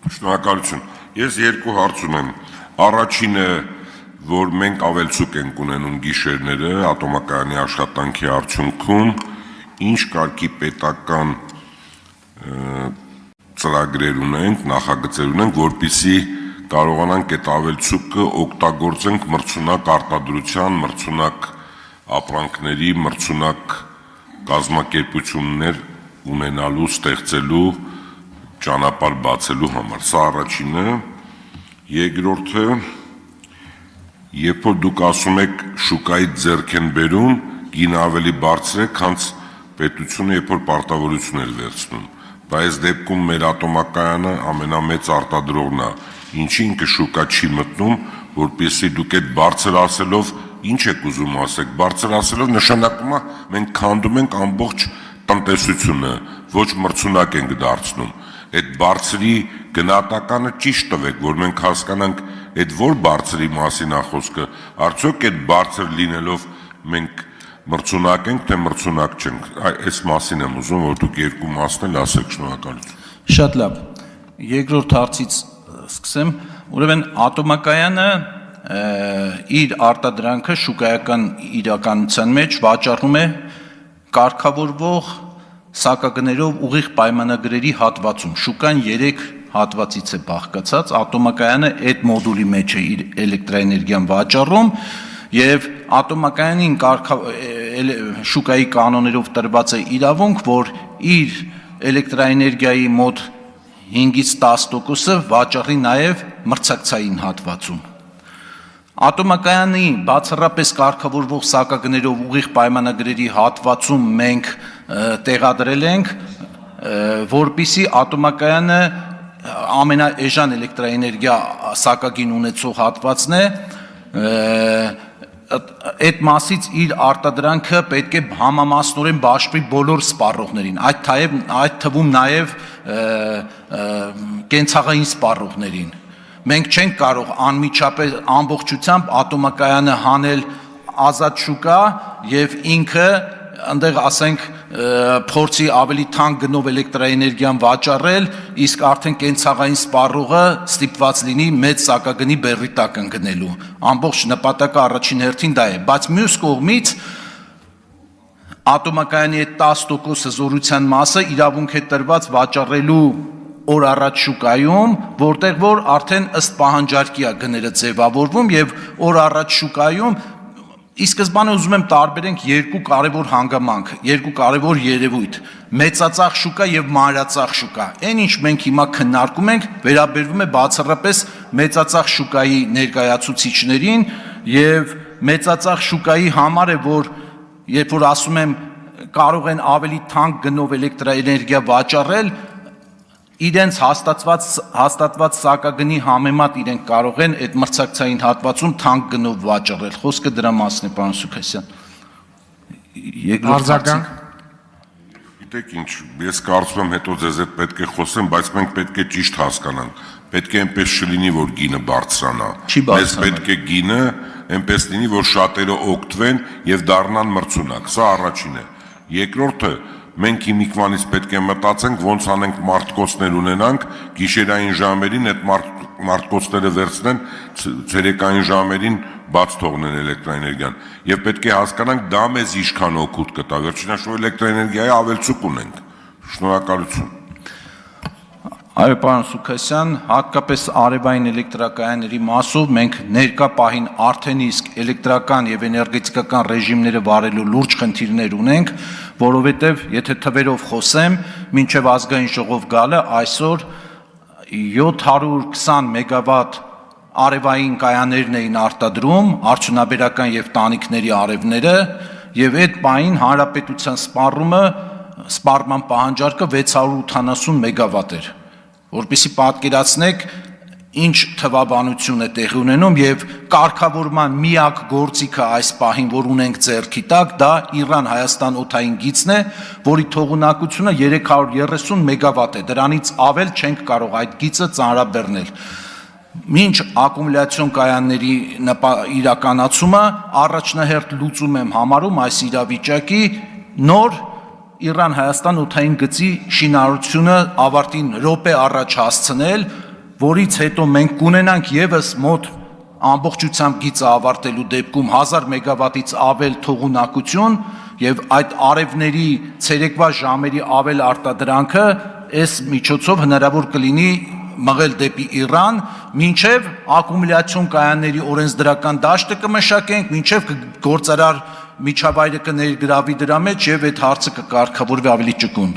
Շնորհակալություն։ Ես երկու հարց ունեմ։ Առաջինը, որ մենք ավելցուկ ենք ունենում գիշերները ատոմակայանի աշխատանքի արդյունքում, ինչ կարգի պետական ծրագրեր ունենք, նախագծեր ունենք, որպեսզի կարողանանք այդ ավելցուկը օգտագործենք մրցունակ արտադրության, մրցունակ ապրանքների, մրցունակ կազմակերպություններ ունենալու, ստեղծելու, ճանապարհ բացելու համար։ Սա առաջինը։ Երկրորդը, երբ որ դուք ասում եք շուկայից ձեռք են բերում, գինը ավելի բարձր է, քան պետությունը, երբ որ պարտավորություն է վերցնում։ Բայց դեպքում մեր ատոմակայանը ամենամեծ արտադրողն է, ինչի ինքը շուկա չի մտնում, որպեսզի դուք այդ բարձր ասելով ինչ եք ուզում ասեք, բարձր ասելով նշանակում է մենք քանդում ենք ամբողջ տնտեսությունը, ոչ մրցունակ ենք դարձնում։ Այդ բարձրի գնահատականը ճիշտ տվեք, որ մենք հասկանանք այդ որ բարձրի մասին է խոսքը, արդյոք այդ բարձր լինելով մենք մրցունակ ենք, թե մրցունակ չենք։ Այս մասին եմ ուզում, որ դուք երկու մասն էլ ասեք, շնորհակալություն։ Շատ լավ։ Երկրորդ հարցից սկսեմ, ուրեմն ատոմակայանը իր արտադրանքը շուկայական իրականության մեջ վաճառում է կարգավորվող սակագներով ուղիղ պայմանագրերի հատվածում։ Շուկան 3 հատվածից է բաղկացած, ատոմակայանը այդ մոդուլի մեջ է իր էլեկտրաէներգիան վաճառում եւ ատոմակայանին շուկայի կանոններով տրված է իրավունք, որ իր էլեկտրաէներգիայի մոտ 5-ից 10%-ը վաճառի նաեւ մրցակցային հատվածում։ Ատոմակայանի բացառապես կարգավորվող սակագներով ուղիղ պայմանագրերի հատվածում մենք տեղադրել ենք, որպեսզի ատոմակայանը ամենաէժան էլեկտրաէներգիա սակագին ունեցող հատվածն է, այդ մասից իր արտադրանքը պետք է համամասնորեն բաշխվի բոլոր սպառողներին, այդ թվում նաև կենցաղային սպառողներին։ Մենք չենք կարող անմիջապես ամբողջությամբ ատոմակայանը հանել ազատ շուկա եւ ինքը այնտեղ ասենք փորձի ավելի թանկ գնով էլեկտրաէներգիան վաճառել, իսկ արդեն կենցաղային սպառողը ստիպված լինի մեծ սակագնի բեռի տակ ընկնելու։ Ամբողջ նպատակը առաջին հերթին դա է, բայց մյուս կողմից ատոմակայանի այդ 10% զորության մասը իրավունք է տրված վաճառելու օր առաջ շուկայում, որտեղ որ արդեն ըստ պահանջարկի է գները ձևավորվում եւ օր առաջ շուկայում ի սկզբանե ուզում եմ տարբերենք երկու կարևոր հանգամանք, երկու կարևոր երևույթ՝ մեծածախ շուկա եւ մանրածախ շուկա։ Այն ինչ մենք հիմա քննարկում ենք, վերաբերվում է բացառապես մեծածախ շուկայի ներկայացուցիչներին եւ մեծածախ շուկայի համար է, որ երբ որ ասում եմ կարող են ավելի թանկ գնով էլեկտրաէներգիա վաճառել, իրենց հաստատված սակագնի համեմատ իրենք կարող են այդ մրցակցային հատվածում թանկ գնով վաճառել։ Խոսքը դրա մասն է, պարոն Սուքասյան։ Արձագանք։ Գիտեք ինչ, ես կարծում եմ հետո ձեզ հետ պետք է խոսեմ, բայց մենք պետք է ճիշտ հասկանանք։ Պետք է այնպես չլինի, որ գինը բարձրանա։ Մեզ պետք է գինը այնպես լինի, որ շատերը օգտվեն եւ դառնան մրցունակ։ Սա առաջին է։ Երկրորդը, մենք հիմիկվանից պետք է մտածենք ոնց անենք մարտկոցներ ունենանք, գիշերային ժամերին այդ մարտկոցները վերցնեն, ցերեկային ժամերին բաց թողնեն էլեկտրաէներգիան եւ պետք է հասկանանք դա մեզ ինչքան օգուտ կտա։ Վերջինաշնորհ էլեկտրաէներգիայի ավելցուկ ունենք։ Շնորհակալություն։ Այո, պարոն Սուքասյան, հատկապես արևային էլեկտրակայանների մասով մենք ներկա պահին արդեն իսկ էլեկտրական եւ էներգետիկական ռեժիմները վարելու լուրջ խնդիրներ ունենք, որովհետեւ եթե թվերով խոսեմ, մինչեւ ազգային ժողով գալը այսօր 720 մեգավատ արևային կայաններն էին արտադրում, արդյունաբերական եւ տանիքների արևները, եւ այդ պահին հանրապետության սպառման պահանջարկը 680 մեգավատ էր։ Որպեսզի պատկերացնեք ինչ թվաբանություն է տեղի ունենում եւ կարգավորման միակ գործիքը այս պահին, որ ունենք ձեռքի տակ, դա Իրան-Հայաստան օդային գիծն է, որի թողունակությունը 330 մեգավատ է։ Դրանից ավել չենք կարող այդ գիծը ծանրաբեռնել։ Մինչ ակումուլյացիոն կայանների իրականացումը առաջնահերթ լուծում եմ համարում այս իրավիճակի նոր Իրան-Հայաստան օդային գծի շինարարությունը ավարտին րոպե առաջ հասցնել, որից հետո մենք կունենանք եւս մոտ ամբողջությամբ գիծը ավարտելու դեպքում 1000 մեգավատից ավել թողունակություն եւ այդ արևների ցերեկվա ժամերի ավել արտադրանքը այս միջոցով հնարավոր կլինի մղել դեպի Իրան, մինչև ակումուլյացիոն կայանների օրենսդրական դաշտը կմշակենք, մինչև գործարար միջավայրը կներգրավի դրա մեջ եւ այդ հարցը կկարգավորվի ավելի ճկուն։